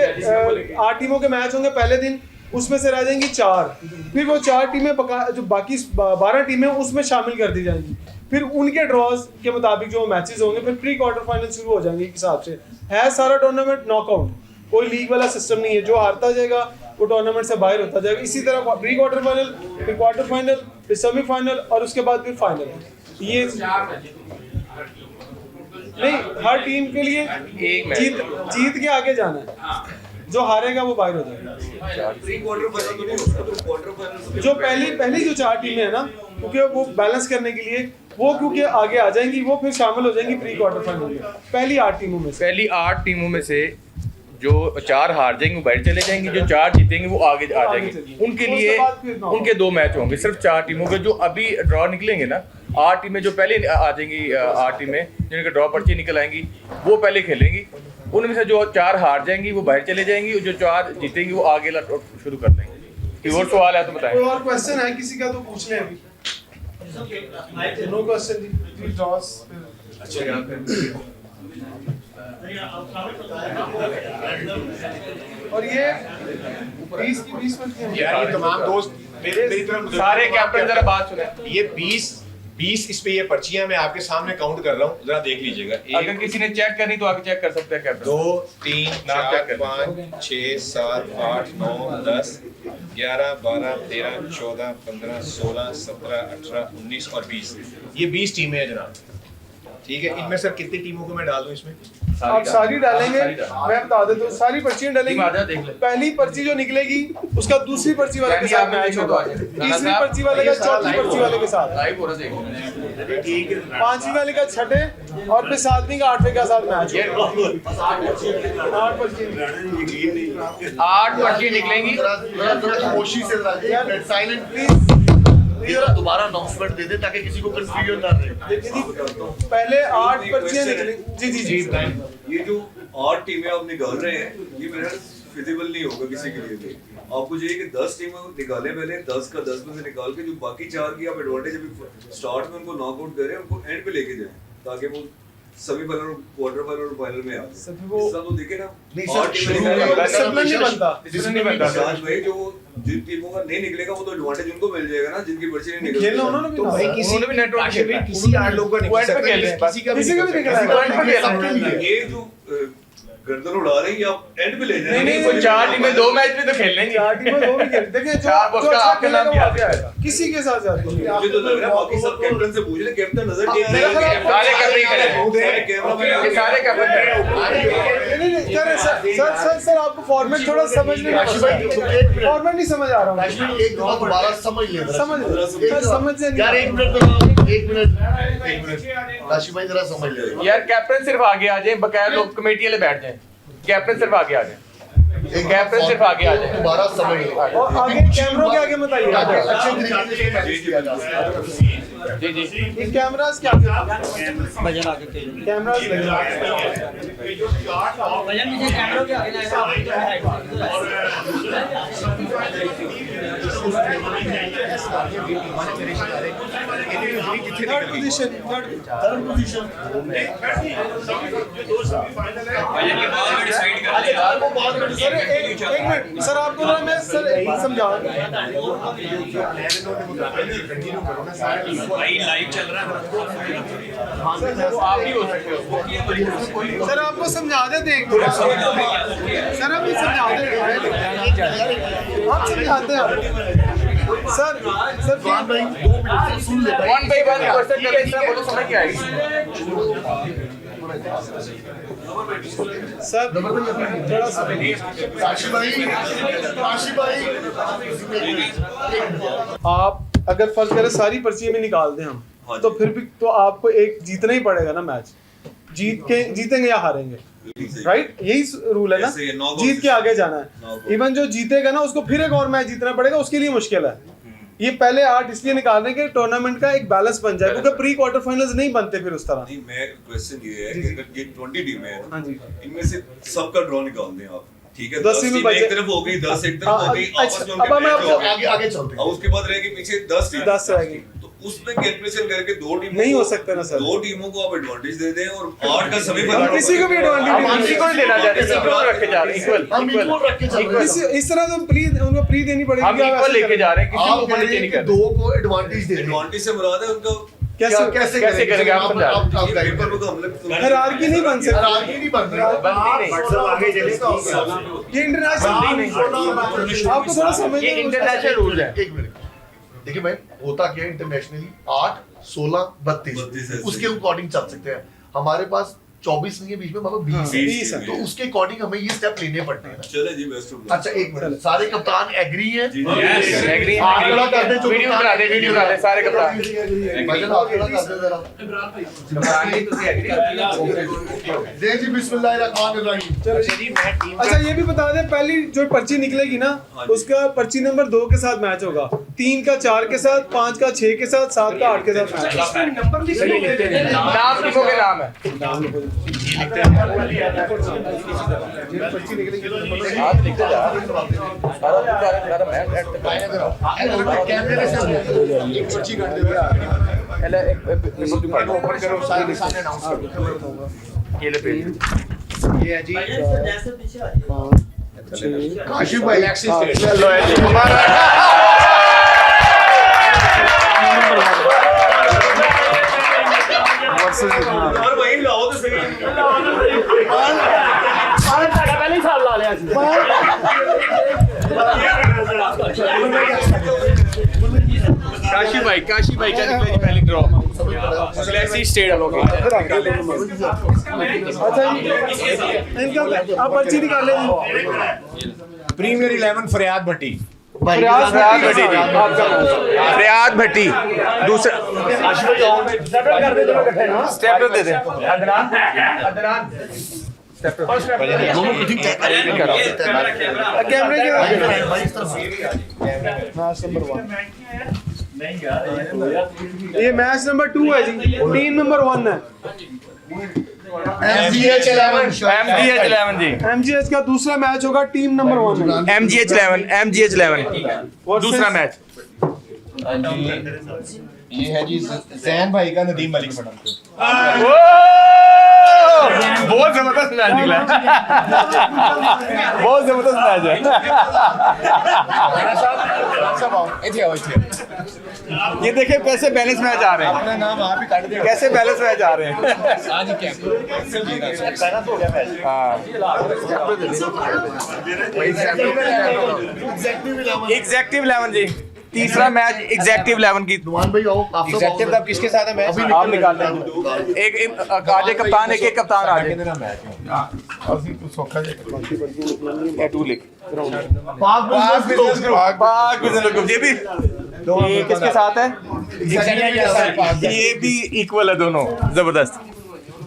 8 टीमों के मैच होंगे पहले दिन, उसमें से रह जाएंगी 4, फिर वो 4 टीमें जो बाकी 12 टीमें उसमें शामिल कर दी जाएंगी। फिर उनके ड्रॉज के मुताबिक जो मैचेस होंगे फिर प्री क्वार्टर फाइनल शुरू हो जाएंगे। एक हिसाब से है सारा टूर्नामेंट नॉकआउट, कोई लीग वाला सिस्टम नहीं है, जो हारता जाएगा वो टूर्नामेंट से बाहर होता जाएगा। इसी तरह प्री क्वार्टर फाइनल, फिर क्वार्टर फाइनल, फिर सेमीफाइनल और उसके बाद फिर फाइनल। ये नहीं, हर टीम के लिए एक मैच जीत के आगे जाना है, जो हारेगा वो बाहर हो जाएगा। जो पहली जो 4 टीमें हैं ना, क्योंकि वो बैलेंस करने के लिए वो क्योंकि आगे आ जाएंगी, वो फिर शामिल हो जाएंगी प्री क्वार्टर फाइनल में। पहली 8 टीमों में से पहली 8 टीमों में से जो 4 हार जाएंगे वो बाहर चले जाएंगे, जो 4 जीतेंगे वो आगे आ जाएंगे। उनके लिए उनके 2 मैच होंगे, सिर्फ 4 टीमों के जो अभी ड्रॉ निकलेंगे ना, 8 टीमें जो पहले आ जाएंगी, 8 टीमें जिनके ड्रॉ पर्ची निकल आएंगी वो पहले खेलेंगी। उनमें से जो 4 हार जाएंगी वो बाहर चले जाएंगी और जो 4 जीतेंगी वो आगे शुरू कर देंगे। कोई और सवाल है तो बताएं। कोई और क्वेश्चन है किसी का तो पूछ लें अभी। नो क्वेश्चन जी, 3 ड्रॉस। और ये 20 की 20 बनती है यार ये तमाम दोस्त मेरी तरफ सारे कैप्टन जरा बात सुने। ये 20 इस पे ये पर्चियां मैं आपके सामने काउंट कर रहा हूँ, जरा देख लीजिएगा। अगर किसी ने चेक करनी तो आगे चेक कर सकते हैं कैप्टन। 2 3 नाम 4 check कर। 5 6 7 8 9 10 11 12 13 14 15 16 17 18 19 और 20। ये 20 टीमें हैं जनाब, ठीक है। इनमें से कितनी टीमों को मैं डाल दूं इसमें? आप सारी डालेंगे, मैं बता देता हूँ, सारी पर्चियां टीम आजा देख डालेंगे। ले। पहली पर्ची जो निकलेगी उसका दूसरी पर्ची वाले के साथ मैच होगा, तीसरी पर्ची वाले का चौथी पर्ची वाले के साथ, लाइव हो रहा देख। पांचवी वाले का छठे, और फिर सातवीं का आठवें के साथ मैच होगा। 8 पर्ची 8 पर्ची निकलेंगी। खामोशी से साइलेंट प्लीज, दोबारा अनाउंसमेंट दे दे ताकि किसी को कंफ्यूजन ना रहे। देखिए जी, पहले 8 पर्चियां निकलेंगी। जी जी जी। ये जो 8 टीमें आप निकाल रहे हैं, ये मेरा फिजिबल नहीं होगा किसी के लिए भी। आपको चाहिए कि 10 टीमें निकालें पहले, 10 का 10 में से निकाल के जो बाकी 4 की आप एडवांटेज अभी स्टार्ट में उनको नॉकआउट करें, उनको एंड पे लेके जाएं ताकि वो सेमीफाइनल, क्वार्टर फाइनल और फाइनल में आ जाए। इसका तो देखे ना, नहीं 8 टीमें सर, निकालें। डिसिप्लिन नहीं बनता। डिसीजन नहीं बनता। शायद भाई जो जिन टीमों का नहीं निकलेगा वो तो एडवांटेज उनको मिल जाएगा ना, जिनकी पर्ची नहीं निकल खेलना उन्होंने भी तो ना। भाई किसी उन्होंने भी नेटवर्क काशिफ भाई किसी 8 लोगों का नहीं पॉइंट पे सकता, खेल रहे हैं, किसी का भी किसी का भी नहीं नहीं कर खेल रहा है। सकता। पॉइंट पे खेल रहे हैं। ये जो गर्दन उड़ा रहे हैं, ये आप एंड पे ले जाएं। नहीं कोई 4 टीमें 2 मैच में तो खेलने नहीं। 4 टीमें 2 भी खेल, देखिए जो चार बॉक्स जो का अच्छा आपका नाम खेलेगा भी वो आ आगे आएगा, किसी के साथ जाती है। मुझे तो लग रहा है बाकी सब कैप्टन से पूछ ले, कैप्टन नजर टेक मेरा ख्याल है सारे कैप्टन ही करेंगे। सारे कैमरा ये सारे कैप्टन नहीं सर आपको फॉर्मेट थोड़ा समझ नहीं आ रहा, फॉर्मेट नहीं समझ आ रहा हूँ। एक दफा दोबारा समझ ले जरा। समझ से नहीं यार आ एक मिनट तो एक मिनट राशि भाई जरा समझ ले। यार कैप्टन सिर्फ आगे आ जाए, बकाया लोग कमेटी वाले बैठ जाएं। कैप्टन सिर्फ आगे आ जाए, कैप्टन सिर्फ आगे आ जाए। दोबारा समझ ले। और आगे कैमरों के आगे मत आइए। अच्छे तरीके से मैनेज किया जा सकता है। जी जी। ये कैमरास क्या कैमरास लगे। थर्ड पोजीशन सर एक मिनट सर, आपको ना मैं सर समझा आप ही हो सकते हो। सर, आपको समझा देते हैं एक मिनट। सर आप समझा देते आप समझाते हैं सर। सर भाई 2 मिनट से सुन ले भाई। 1 by 1 क्वेश्चन करें, इतना बोलो समझ के आएगी। सर थोड़ा सा राशि भाई आप अगर फर्ज करें सारी पर्ची में निकाल दें हम, तो फिर भी तो आपको एक जीतना ही पड़ेगा ना मैच। जीतेंगे या हारेंगे, राइट? यही रूल है ना, ऐसे ये knock out जीत के आगे जाना knock है। out। इवन जो जीतेगा ना उसको फिर एक और मैच जीतना पड़ेगा, उसके लिए मुश्किल है। ये पहले 8 इसलिए निकाल रहे हैं कि टूर्नामेंट का एक बैलेंस बन जाए, क्योंकि प्री क्वार्टर फाइनल्स नहीं बनते फिर उस तरह। नहीं, मैं क्वेश्चन ये है कि अगर ये 20 टीमें हैं, हाँ जी। इनमें से सबका ड्रॉ निकाल दें आप, ठीक है? 10 10 में टीमें एक बचे- तरफ हो गई, 10 एक तरफ हो गई, अच्छा, आपस में अब मैं उनके आपको मैच हो आगे गए। आगे चलते हैं। और उसके बाद रहेगी पीछे 10 टीम। 10 रहेगी। तो उसमें कैलकुलेशन करके 2 टीमों नहीं हो को- सकता ना सर। 2 टीमों को आप एडवांटेज दे दें और 8 का हम सेमीफाइनल किसी को भी एडवांटेज हम किसी को नहीं देना चाहते, इक्वल रख के जा रहे हैं। हम इक्वल रख के चल रहे हैं। इस तरह तो प्री उनको प्री देनी पड़ेगी। हम कि आप इक्वल ऐसे लेके जा रहे हैं, किसी आप को कह ऊपर रहे नीचे हैं नहीं कि कर रहे। 2 को एडवांटेज दे रहे हैं। एडवांटेज से मुराद है उनका कैसे कैसे करेंगे आप समझा रहे हैं। आप ये पेपर में तो हमने हायरार्की नहीं बन सकती। हायरार्की नहीं बन रही। बनती नहीं। सब आगे चले। ये इंटरनेशनल आपको थोड़ा समझ ये इंटरनेशनल रूल है। एक मिनट देखिए भाई, होता क्या है इंटरनेशनली 8 16 32 32 उसके अकॉर्डिंग चल सकते हैं। हमारे पास 24 नहीं है, बीच में हमारे 20 है। 20 है। तो उसके अकॉर्डिंग हमें ये स्टेप लेने पड़ते हैं ना। चले जी, बेस्ट ऑफ अच्छा एक मिनट, सारे कप्तान एग्री हैं? एग्री हाथ खड़ा कर दे जो वीडियो कप्तान बना दे, वीडियो बना दे सारे कप्तान। भाईजान हाथ खड़ा कर दे जरा। दे जी बिस्मिल्लाहिर्रहमानिर्रहीम। अच्छा ये भी बता दें, पहली जो पर्ची निकलेगी ना उसका पर्ची नंबर 2 के साथ मैच होगा, 3 का 4 के साथ, 5 का 6 के साथ, 7 का 8 के साथ मैच। नाम लिखोगे ना नाम है? आज लिखते जा सारा मैच ऐड तक ओपन करो सारे सामने अनाउंस करो। ये ले पेज ये है जी काशिफ भाई और वही लाओ तो सही। काशी भाई का निकला जी पहली ड्रॉ ग्लेसी स्टेट ओके। अच्छा इनका आप पर्ची निकाल लें। प्रीमियर 11 फरियाद भट्टी। फरियाद भट्टी दूसरा स्टेप दे दे। कैमरे के मैच नंबर 1 ये मैच नंबर 2 है जी। टीम नंबर 1 है MGH 11 जी। MGH का दूसरा मैच होगा टीम नंबर 1 है। MGH 11 दूसरा मैच। ये है जी जैन भाई का नदीम मलिक मैडम। बहुत जबरदस्त मैच निकला बहुत जबरदस्त मैच है। ये देखिए कैसे बैलेंस मैच आ रहे हैं। अपना नाम आप ही काट दिया। कैसे बैलेंस मैच आ रहे हैं। आज ही एग्जैक्टिव 11 जी तीसरा मैच एग्जैक्टिव 11 की। नुमान भाई आओ आप सब एग्जैक्टिव तब किसके साथ है मैच? आप निकाल लें। एक आजे कप्तान एक कप्तान आ जाए। टू लिख पाक बिजनेस ग्रुप ये भी ये किसके साथ है? ये भी इक्वल है दोनों जबरदस्त।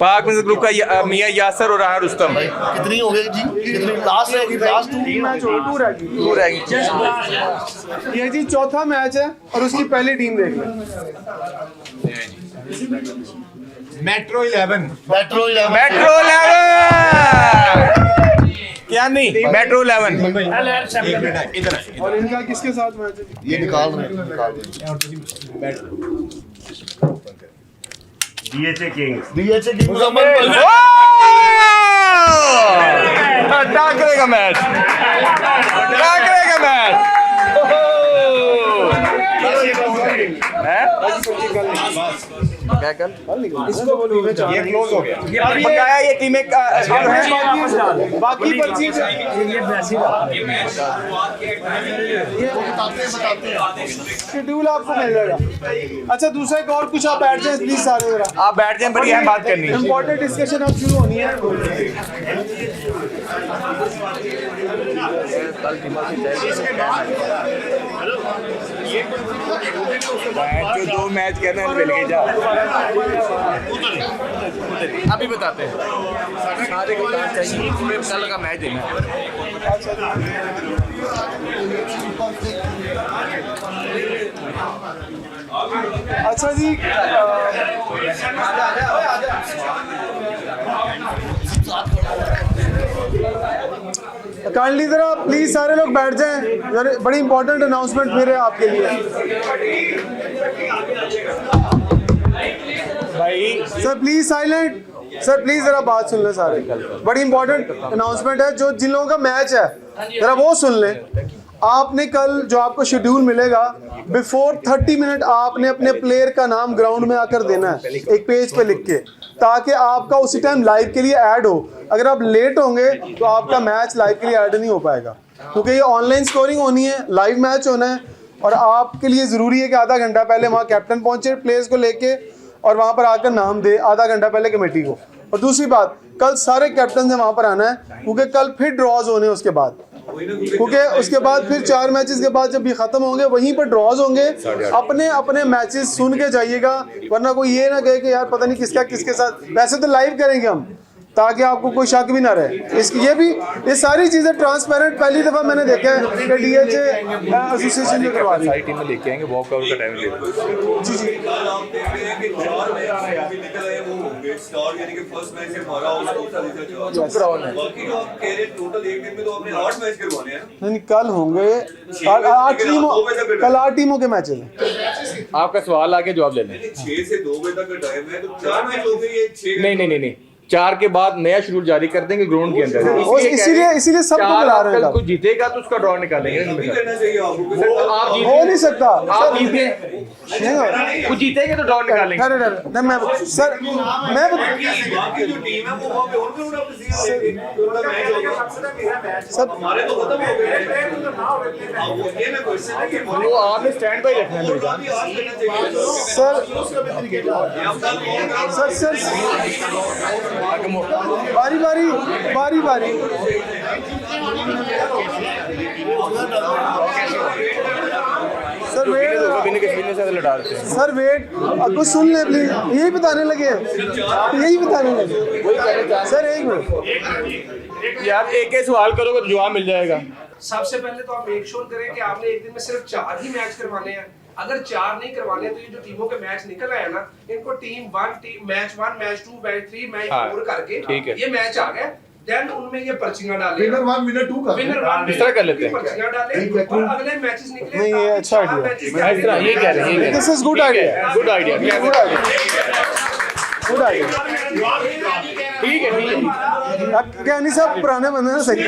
पाक बिजनेस ग्रुप का मियां यासर और राहा रुस्तम। कितनी हो गई जी? कितनी लास्ट रहेगी? लास्ट 2 मैच हो 2 रहेगी। 2 रहेगी। ये जी चौथा मैच है और उसकी पहली टीम देख लें। मेट्रो 11। मेट्रो 11 मेट्रो 11 क्या नहीं मेट्रो 11 इधर और इनका किसके साथ मैच है? ये निकाल रहे हैं। DHA किंग्स DHA की मुजम्मल टाकरे का मैच क्या कल इसको बोलूंगा ये क्लोज हो गया। अब बकाया ये टीमें बाकी पर्ची शेड्यूल आपको मिल जाएगा। अच्छा दूसरा एक और कुछ आप बैठ जाए प्लीज सारे जरा। आप बैठ जाएं बढ़िया है बात करनी। इम्पोर्टेंट डिस्कशन अब शुरू होनी है। जो 2 मैच कहना है मिल गए जा अभी बताते हैं। सारे को चाहिए पूरे कल का मैच देना अच्छा जी काइंडली जरा प्लीज सारे लोग बैठ जाएं। बड़ी इंपॉर्टेंट अनाउंसमेंट मेरे आपके लिए भाई। Sir please silent. Sir please जरा बात सुन लें सारे। बड़ी इंपॉर्टेंट अनाउंसमेंट है जो जिन लोगों का मैच है जरा वो सुन लें। आपने कल जो आपको शेड्यूल मिलेगा बिफोर 30 मिनट आपने अपने प्लेयर का नाम ग्राउंड में आकर देना है एक पेज पे लिख के, ताकि आपका उसी टाइम लाइव के लिए ऐड हो। अगर आप लेट होंगे तो आपका मैच लाइव के लिए ऐड नहीं हो पाएगा, क्योंकि ये ऑनलाइन स्कोरिंग होनी है, लाइव मैच होना है और आपके लिए ज़रूरी है कि आधा घंटा पहले वहाँ कैप्टन पहुँचे प्लेयर्स को लेके और वहाँ पर आकर नाम दे आधा घंटा पहले कमेटी को। और दूसरी बात, कल सारे कैप्टन से वहाँ पर आना है, क्योंकि कल फिर ड्रॉज होने उसके बाद, क्योंकि उसके बाद फिर 4 मैचेस के बाद जब ये खत्म होंगे वहीं पर ड्रॉज होंगे। अपने अपने मैचेस सुन के जाइएगा, वरना कोई ये ना कहे कि यार पता नहीं किसका किसके साथ। वैसे तो लाइव करेंगे हम, ताकि आपको कोई शक भी ना रहे। ये सारी चीज़ें ट्रांसपेरेंट पहली दफ़ा मैंने देखा है कि DHA एसोसिएशन में करवा दी। सारी टीमें लेके आएंगे, वॉकआउट का टाइम ले जी जी कल आप देख रहे हैं कि 4 मैच अभी निकल आए वो होंगे स्टार, यानी कि फर्स्ट मैच से हमारा होगा बाकी जो आप कह रहे हैं टोटल एक दिन में तो आपने 8 मैच करवाने हैं। नहीं, कल होंगे 8 टीमों के मैचेस हैं। आपका सवाल आके जवाब ले लें। 6 से 2 बजे तक का टाइम है तो 4 मैच हो गए, ये 6 नहीं, 4 के बाद नया शेड्यूल जारी कर देंगे ग्राउंड के अंदर। इसीलिए सबको बुला रहे हैं। कुछ जीतेगा तो उसका ड्रॉ निकालेंगे। करना चाहिए आपको। आप जीत हो नहीं सकता। आप जीते, कुछ जीतेंगे तो ड्रॉ निकालेंगे। सर मैं बाकी जो टीम है वो वहां पे उनके उन्होंने अपने सीजन पूरा मैच हो गया। सब हमारे तो खत्म हो गए। अब वो ये मैं क्वेश्चन है कि वो आपने स्टैंड बाय रखना है मेरे भी आज करना चाहिए सर बारी सर वेट कुछ सुन ले प्लीज। यही बताने लगे सर, 1 मिनट यार एक सवाल करोगे तो जवाब मिल जाएगा। सबसे पहले तो आप मेक श्योर करें कि आपने एक दिन में सिर्फ 4 ही मैच करवाने हैं। अगर 4 नहीं करवाने तो ये जो टीमों के मैच निकल आए ना, इनको team 1 match 1 match 2 match 3 match 4 करके ये मैच आ गए, देन उनमें ये पर्चियां डालें। विनर 1 विनर 2 का विनर 1 इस तरह कर लेते हैं। पर्चियां डालें और अगले मैचेस निकले। नहीं, ये अच्छा आइडिया है। इस तरह ये कह रहे हैं, दिस इज गुड आइडिया। ठीक है। ज्ञानी साहब पुराने बंदे ना, सही एग्री।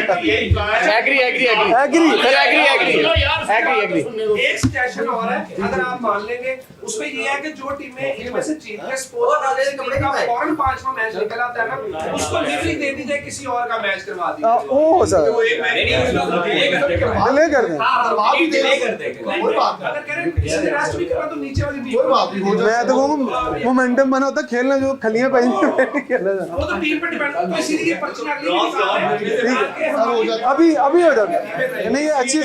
एक सजेशन और है, अगर आप मान लेंगे उसमें ये है कि जो टीमें इनमें से जीत के स्पोर्ट का फौरन 5वां मैच निकल आता है ना, उसको लिवरी दे दी जाए, किसी और का मैच करवा दी जाए। ओ सर डिले कर दें। अगर कह रहे हैं किसी ने रेस्ट भी करना तो नीचे वाली टीम, मैं तो कहूँ मोमेंटम बना होता खेलना, जो खलियां पहनी खेलना वो तो टीम पे डिपेंड है। तो इसीलिए पर्चियां अगली भी निकाल रहे हैं। अभी हो जाता नहीं, ये अच्छी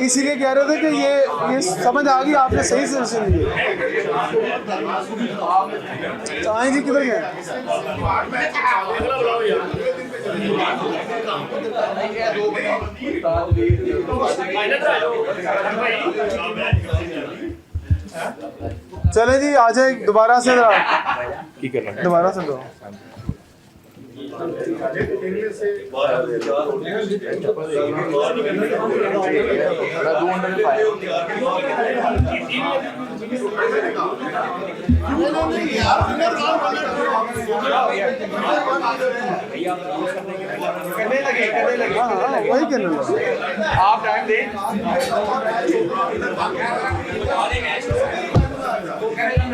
इसीलिए कह रहे थे कि ये समझ आ गई, आपने सही सजेशन दिए। आए जी किधर गए? चले जी आ जाए दोबारा से, दोबारा से दो। वही करने लगे। आप टाइम दें।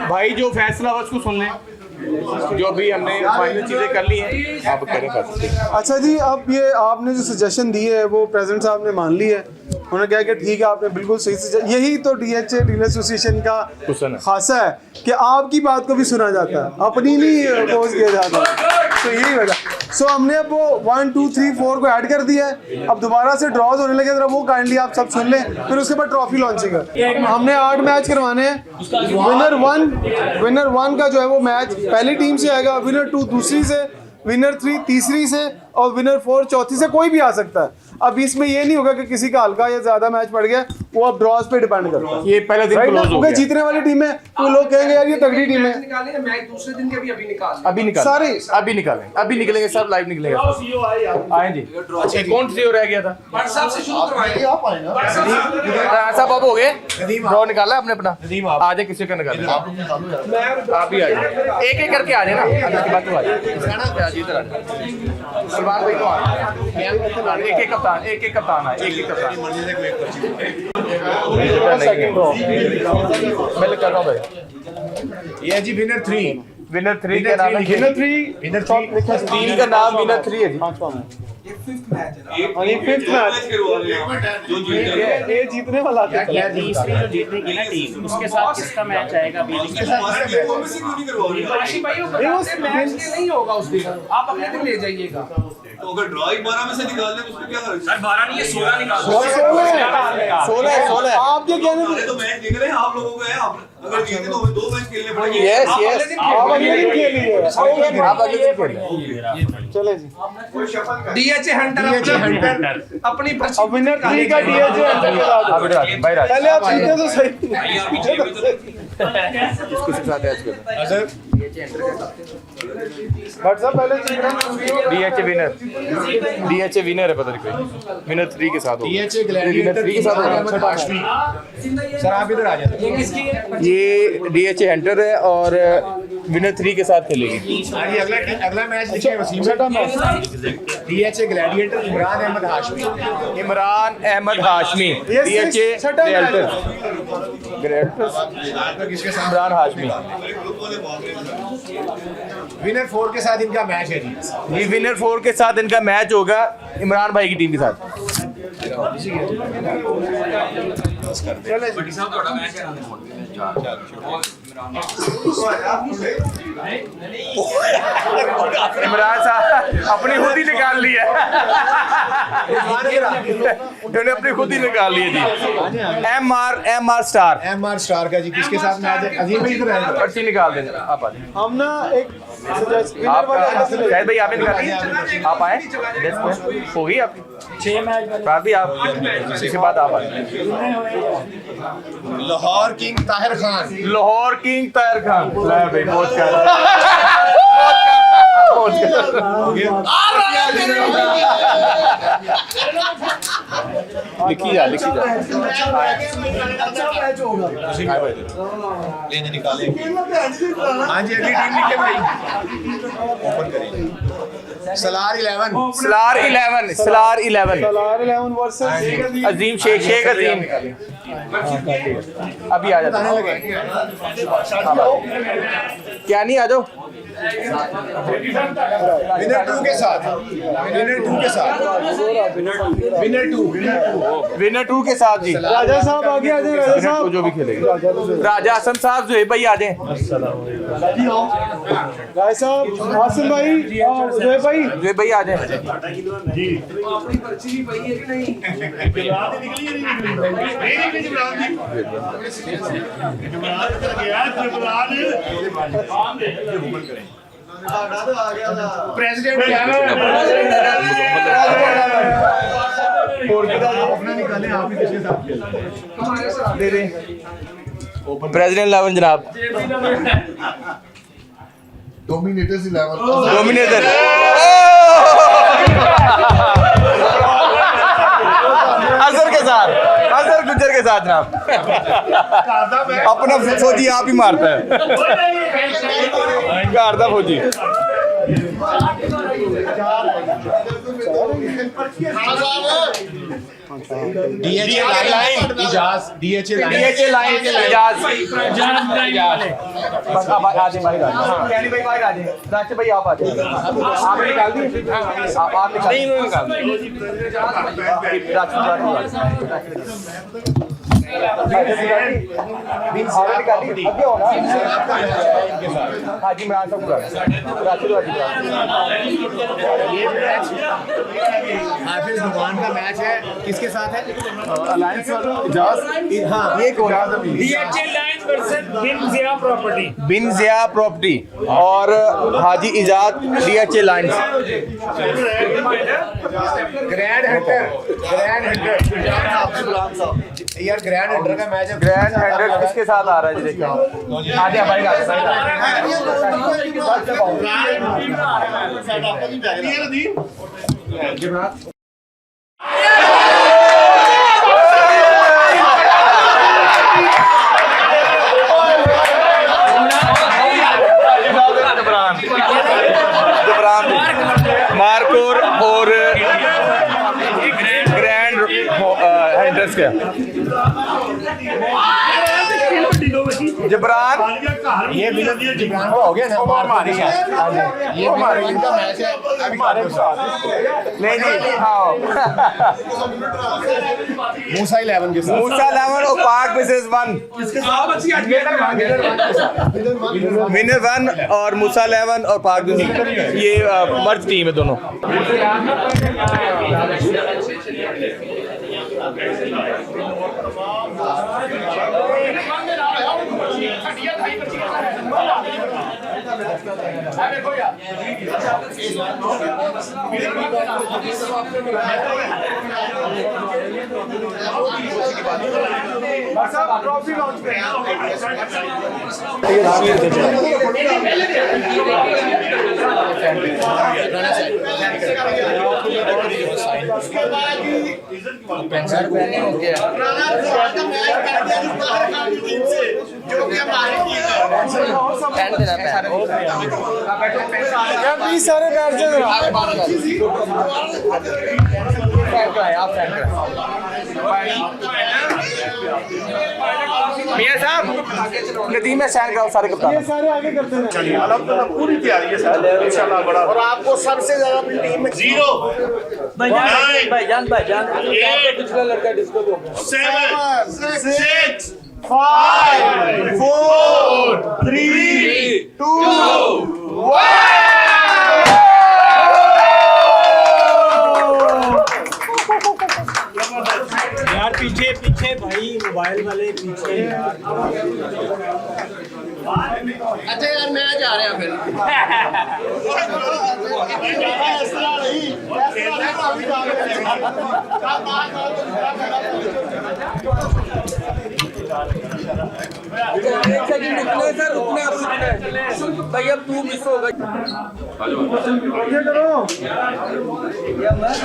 भाई जो फैसला हो उसको सुन लें। जो भी हमने फाइनल चीजें कर ली हैं, आप करें फैसला। अच्छा जी, अब ये आपने जो सजेशन दी है वो प्रेसिडेंट साहब ने मान ली है। उन्होंने कहा कि ठीक है, आपने बिल्कुल सही सजेशन। यही तो DHA डीलर एसोसिएशन का खासा है कि आपकी बात को भी सुना जाता है, अपनी नहीं अपोज किया जाता। तो यही वजह। सो हमने अब वो 1 2 3 4 को ऐड कर दिया है। अब दोबारा से ड्रॉज होने लगे, जरा वो काइंडली आप सब सुन लें, फिर उसके बाद ट्रॉफी लॉन्चिंग है। हमने 8 मैच करवाने हैं। विनर 1 का जो है वो मैच पहली टीम से आएगा, विनर 2 दूसरी से, विनर 3 तीसरी से और विनर 4 चौथी से। कोई भी आ सकता है। अब इसमें ये नहीं होगा कि किसी का हल्का या ज्यादा मैच पड़ गया, वो अब ड्रॉज पे डिपेंड करता है। ये पहले दिन क्लोज हो गया। जीतने वाली टीम है तो लोग कहेंगे यार ये तगड़ी टीम है। निकालेंगे मैच दूसरे दिन के भी अभी निकालेंगे सब लाइव निकलेंगे। आए जी। अच्छा कौन सी रह गया था? व्हाट्सएप से शुरू करवाएंगे आप आए ना। सब अब हो गए, ड्रॉ निकाला आपने अपना। आ जाए, किसी का निकाले। आप भी आ जाए, एक करके आ जाए ना। इसके बाद तो आ जाए इधर आ जाए। सलमान भाई तो आ एक कप्तान है, एक कप्तान। मैं कर रहा हूँ भाई। ये जी विनर 3 का नाम है। टीम का नाम विनर 3 है जी। ये 5th मैच है। ये 5th मैच जो जीत गए ये जीतने वाला था। तीसरी जो जीतेगी ना टीम, उसके साथ किसका मैच आएगा? आशी भाई वो मैच के नहीं होगा उस दिन, आप अपने दिन ले जाइएगा। तो अगर ड्रॉ 12 में से निकाल दें उसको क्या हर्ज? सर 12 नहीं है, 16 निकाल 16 आप क्या कहने हमारे तो मैच निकले, आप लोगों को है अगर जीते तो हमें 2 मैच खेलने पड़ेंगे। यस आप यस अगले दिन खेलिए। आप अगले दिन खेलें। चले जी डीएचए हंटर अपनी पर्ची अब विनर 3 का डीएचए हंटर के साथ आप इधर आ जाओ, बाहर आ जाओ। पहले आप जीते तो सही इसको सिखा दे आज के बट सब पहले जीतना डीएचए विनर है, पता नहीं कोई विनर 3 के साथ होगा। डीएचए ग्लैडिएटर 3 के साथ होगा। अहमद हाशमी। सर आप इधर आ जाते ये डीएचए हंटर है और विनर 3 के साथ खेलेगी। हैं। अगला मैच लिखिए Wasim DHA gladiator Imran Ahmed Hashmi. Imran Ahmed Hashmi DHA किसके साथ? इमरान हाशमी। विनर 4 के साथ इनका मैच है जी। ये विनर 4 के साथ इनका मैच होगा इमरान भाई की टीम के साथ। इमरान साहब अपनी खुद ही निकाल ली है। इन्होंने अपनी खुद ही निकाल ली है जी। एम आर स्टार का जी किसके साथ मैच है? अजीम भाई इधर आए। पर्ची निकाल देना आप आ जाए। हम ना एक आप शायद भाई आपने निकाली आप आए हो गई आपकी 6 मैच भी आप इसके बाद आप आए। लाहौर किंग ताहिर खान। ले भाई बहुत कर लिखी जा लेने निकाले। हाँ जी अगली टीम लिखे भाई। ओपन करेंगे। सलार 11 वर्सेस अजीम शेख अजीम अभी आ जाता है। क्या नहीं आ जाओ। विनर 2 के साथ विनर 2 के साथ जी। राजा साहब आगे आ जाए। राजा साहब जो भी खेलेगा राजा हसन साहब जो है भाई आ जाए। राजा साहब हासिम भाई जोए भाई आ जाए। अपनी पर्ची भी पई है कि नहीं? प्रेसिडेंट अपना निकाले आप ही किसके साथ दे दे प्रेसिडेंट 11 जनाब। डोमिनेटर्स 11 डोमिनेटर अजहर गुज्जर के साथ जनाब। अपना फौजी आप ही मारता है घर का फौजी। डीएचए लाइन इजाज बस अब आ जाए भाई कैनी भाई बाहर आ जाए। राशि भाई आप आ जाए। आप निकाल दी आप नहीं निकाल हाजी मैं आंसर पूरा हाफिज नुमान का मैच है किसके साथ है? अलायंस हाँ ये कौन बिन जिया प्रॉपर्टी और हाजी इजाद डीएचए लाइंस। ग्रैंड हंटर यार ग्रैंड हंटर का मैच है। ग्रैंड हंड्रेड किसके साथ आ रहा है जी देखिए। आ जाए भाई मार्कोर और ग्रैंड हंटर्स का जबरान ये जिब्रान का हो गया ना ये इनका मैच है अभी नहीं हाँ मूसा 11 के साथ मूसा 11 और पाक वर्सेस 1 विनर 1 और मूसा 11 और पाक ये मर्द टीम है दोनों। ट्रॉफी लॉन्च सारे बैठ मियां साहब नदीम है सैन कराओ सारे कप्तान सारे आगे करते हैं। अल्हम्दुलिल्लाह पूरी तैयारी है सर इंशाल्लाह बड़ा और आपको सबसे ज्यादा अपनी टीम में 0 भाईजान पिछला लड़का डिस्को 7 6 5 4 3 2 यार पीछे पीछे भाई मोबाइल वाले पीछे यार। अच्छा यार मैच आ रहे हैं फिर एक सेकंड रुकना है सर रुकना है भाई अब तू मिस हो गई